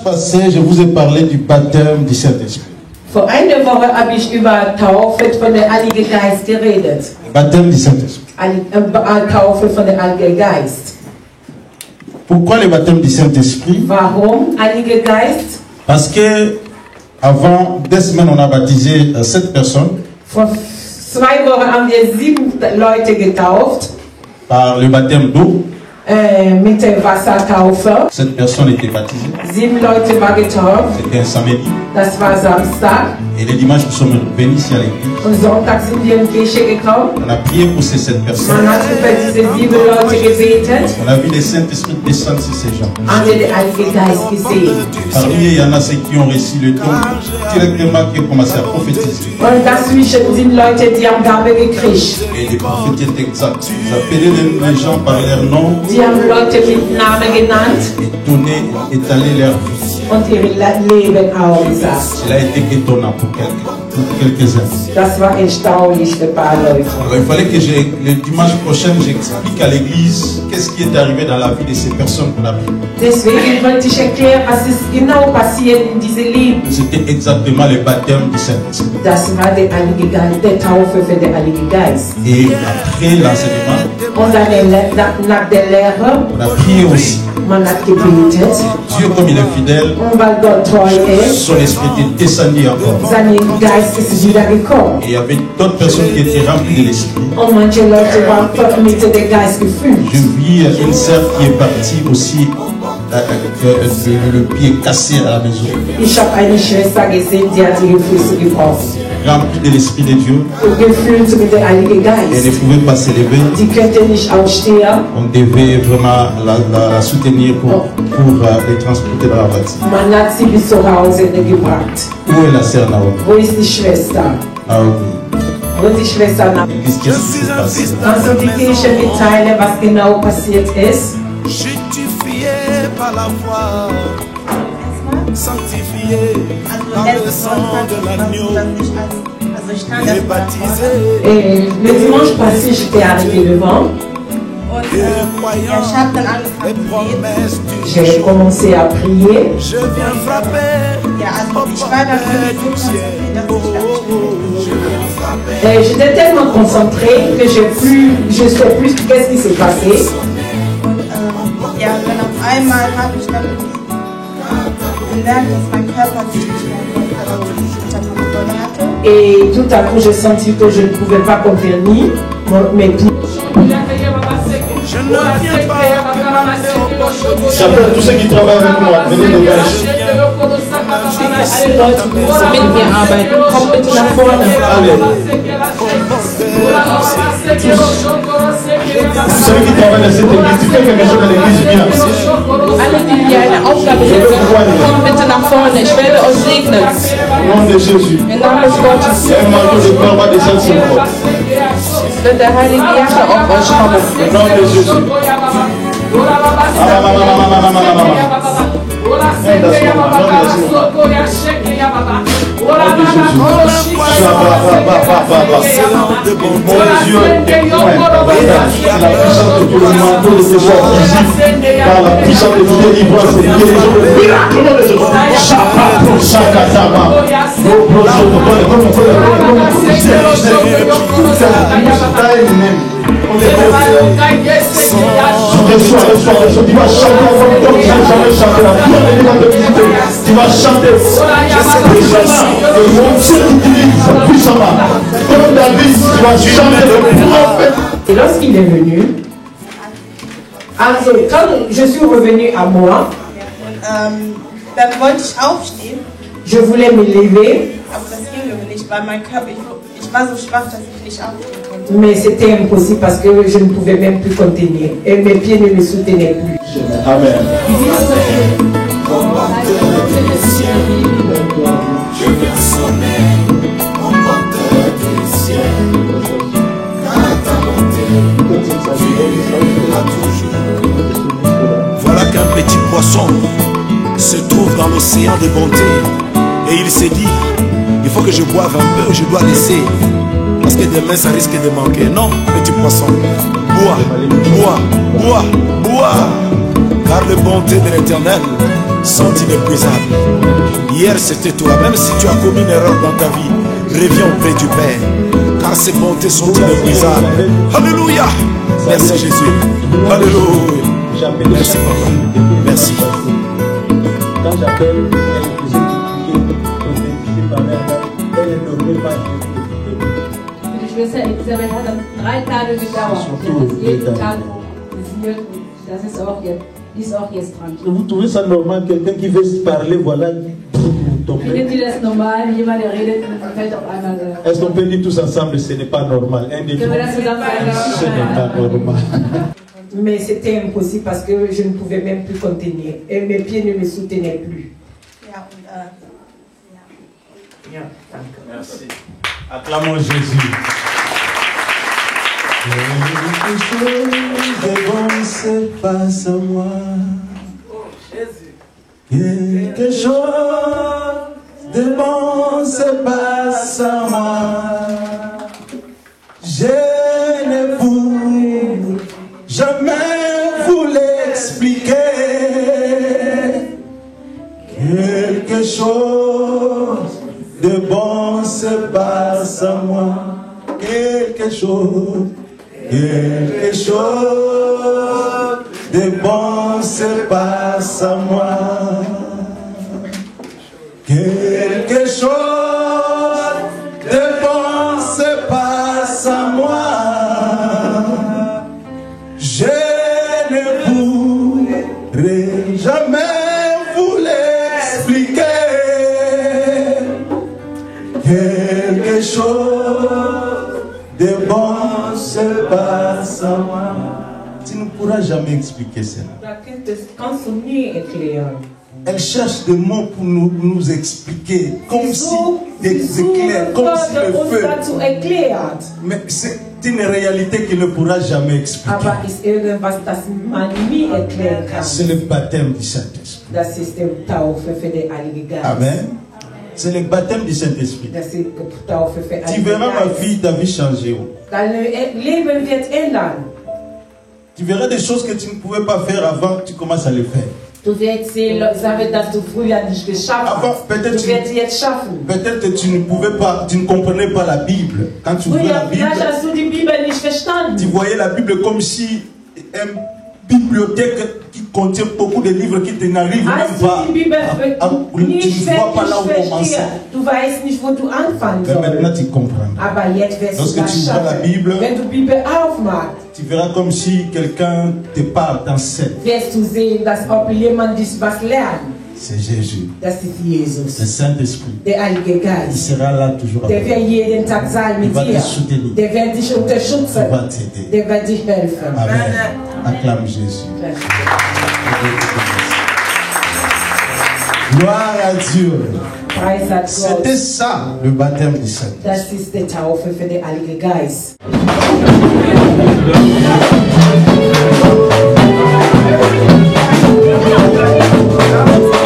passée, je vous ai parlé du baptême du Saint-Esprit. Vor einer Woche habe ich über Taufe von der Heilige Geist geredet. Le baptême du Saint-Esprit. Taufe von der Heilige Geist. Pourquoi le baptême du Saint-Esprit? Warum Heilige Geist? Parce que avant 2 semaines, on a baptisé 7 personnes. Vor 2 Wochen haben wir 7 Leute getauft. Par le baptême d'eau. Mit der Wassertaufe. 7 personnes étaient baptisées. 7 Leute waren getauft. C'était un samedi. Das war Samstag. Et le dimanche, nous sommes venus ici à l'église. Und Sonntag sind wir in die Kirche gekommen. On a prié pour ces 7 personnes. Man hat für diese 7 Leute gebetet. On a vu le Saint-Esprit descendre sur ces gens. Haben wir den Heiligen Geist gesehen. Parmi eux, il y en a ceux qui ont reçu le don directement, qui ont commencé à prophétiser. Und dazwischen sind Leute, die haben Gabe gekriegt. Et les prophètes étaient exacts. Ils appelaient les gens par leur nom. Sie haben Leute mit Namen genannt. Et donné, étalé leur vie. Und ihr Leben auch gesagt. Cela a été étonnant pour quelques-uns. Das war erstaunlich für ein paar Leute. Alors, il fallait que le dimanche prochain, j'explique à l'église qu'est-ce qui est arrivé dans la vie de ces personnes qu'on a vues. Deswegen wollte ich erklären, was ist genau passiert in diesem Leben. C'était exactement le baptême du Saint-Esprit. Das war der Heilige Geist, der Taufe für den Heiligen Geist. Et après l'enseignement, Und dann nach der Lehre, on a prié aussi. man hat gebetet. Dieu, comme il est fidèle, Und weil Gott treu ist, son esprit était descendu encore. sein Geist ist wieder gekommen. Et il y avait d'autres personnes qui étaient remplies de l'esprit. Und manche Leute waren voll mit dem Geist gefüllt. Je vis une sœur qui est partie aussi, le pied cassé à la maison. Ich habe eine Schwester gesehen, die hat ihre Füße gebrochen. Remplie de l'esprit de Dieu. Gefüllt mit dem Heiligen Elle ne Geist. pouvait pas se lever. Die könnte nicht aufstehen. On devait vraiment la soutenir pour les transporter dans la voiture. Man hat sie bis zu Hause gebracht. Où est la sœur Naomi? Wo ist die Schwester? Naomi. Wo ist die Schwester? Qu'est-ce qui s'est passé? Kannst du die Kirche mitteilen, was genau passiert ist? Justifié par la foi, sanctifié par le sang de l'agneau, et baptisé. Le dimanche passé, j'étais arrivé devant. Et croyant les promesses du J'ai Jésus, commencé à prier. je viens frapper au portail du ciel. Oh, oh, oh, je viens frapper. J'étais tellement concentrée que je ne sais plus qu'est-ce qui s'est passé. Ja, dann auf einmal habe ich dann gemerkt, dass mein Körper sich nicht mehr unter Kontrolle hatte. Et tout à coup, j'ai senti que je ne pouvais pas contenir mes plis. Je ne viens pas demander au poche. J'appelle tous ceux qui travaillent avec moi, venez de gauche. Mit mir arbeiten. Komm bitte nach vorne. Allez. Celui qui travaille dans cette église, tu fais quelque chose dans l'église, viens. Alle, die hier eine Aufgabe haben, kommt bitte nach vorne. Ich werde euch segnen. Au nom de Jésus. Im Namen des Gottes. Il y a un manteau de corps va descendre sur moi. Wird der Heilige Geist auf euch kommen. Au nom de Jésus. Mon Dieu, la puissance de Dieu, le manteau de ce soir visible par la puissance de délivrance et de guérison, le miracle de ce soir. Chapato, Sakatama, reçois, tu vas chanter comme tu n'as jamais chanté. La gloire de Dieu va te visiter. Tu vas chanter puissamment. Le Dieu t'utilise puissamment. Comme David, tu vas chanter le prophète. Et lorsqu'il est venu, also quand je suis revenue à moi, Dann wollte ich aufstehen, je voulais me lever, aber das ging mir nicht, weil mein Körper, ich war so schwach, dass ich nicht aufstehen konnte. mais c'était impossible parce que je ne pouvais même plus contenir. Et mes pieds ne me soutenaient plus. Amen. Je viens sonner au portail du ciel. Car ta bonté, tu es à toujours. Voilà qu'un petit poisson se trouve dans l'océan de bonté. Et il s'est dit, il faut que je boive un peu, je dois laisser. Parce que demain ça risque de manquer. Non, petit poisson, bois, bois, bois, bois. Car la bonté de l'Éternel sont inépuisables. Hier c'était toi, même si tu as commis une erreur dans ta vie, reviens auprès du Père, car ses bontés sont inépuisables. Alléluia. Merci Jésus. Alléluia. Merci Papa. Merci. Quand j'appelle, elle est plus éduquée par elle ne dormait pas. Die Schwester Elisabeth hat dann 3 Tage gedauert. Sie hat es jeden Tag visiert und das ist auch jetzt, die ist auch jetzt dran. Vous trouvez ça normal, quelqu'un qui veut se parler, voilà, Findet ihr das normal, jemand der redet und fällt auf einmal. Est-ce qu'on peut dire tous ensemble, ce n'est pas normal? Un des Können wir das zusammen ce n'est pas normal. Mais c'était impossible parce que je ne pouvais même plus contenir. Et mes pieds ne me soutenaient plus. Ja, und Ja, danke. Merci. Acclamons Jésus. Quelque chose de bon se passe à moi. Quelque chose de bon se passe à moi. Je ne vous jamais vous l'expliquer. Quelque chose de bon se passe à moi. Quelque chose de bon se passe à moi. Quelque chose de bon se passe à moi. Je ne pourrai jamais vous l'expliquer. Quelque chose de bon se passe à moi. Tu ne pourras jamais expliquer cela. Quand son nez est clair, Elle cherche des mots pour nous expliquer, comme si c'est clair, comme si le feu. Mais c'est une réalité qu'il ne pourra jamais expliquer. aber ist irgendwas, das man nie erklären kann. C'est le baptême du Saint-Esprit. Das ist die Taufe für den Heiligen Geist. Amen. C'est le baptême du Saint-Esprit. Das ist die Taufe für den Tu Heiligen verras ma Geist. vie, ta vie changer. Dein Leben wird ändern. Tu verras des choses que tu ne pouvais pas faire avant, tu commences à les faire. Du wirst sehen, Sachen, dass du früher nicht geschafft Avant, hast. peut-être Du wirst jetzt schaffen. que tu ne pouvais pas, tu ne comprenais pas la Bible. Quand tu ouvrais la Früher Bible, vielleicht hast du die Bibel nicht verstanden. tu voyais la Bible comme si une bibliothèque qui contient beaucoup de livres qui n'arrivent même Als du pas. die Bibel Tu nicht ne vois pas là où wirklich commencer. verstehst, du weißt nicht, wo du anfangen Mais maintenant sollst. tu comprends. Aber jetzt wirst du Lorsque das tu ouvres la Bible, schaffen. Wenn du die Bibel aufmachst, tu verras comme si quelqu'un te parle dans scène. wirst du sehen, dass ob jemand dich was lernt. C'est Jésus, Das ist Jesus, le Saint-Esprit. der Heilige Il Geist. sera là toujours Der avec wird toi. jeden Tag sein mit Il va te dir. soutenir. Der wird dich Il unterstützen. va t'aider. Der wird dich helfen. Amen. Acclame Jésus. Gloire à Dieu. Preisat C'était Gott. ça le baptême du Saint-Esprit. Das ist die Taufe für den Heiligen Geist. Amen.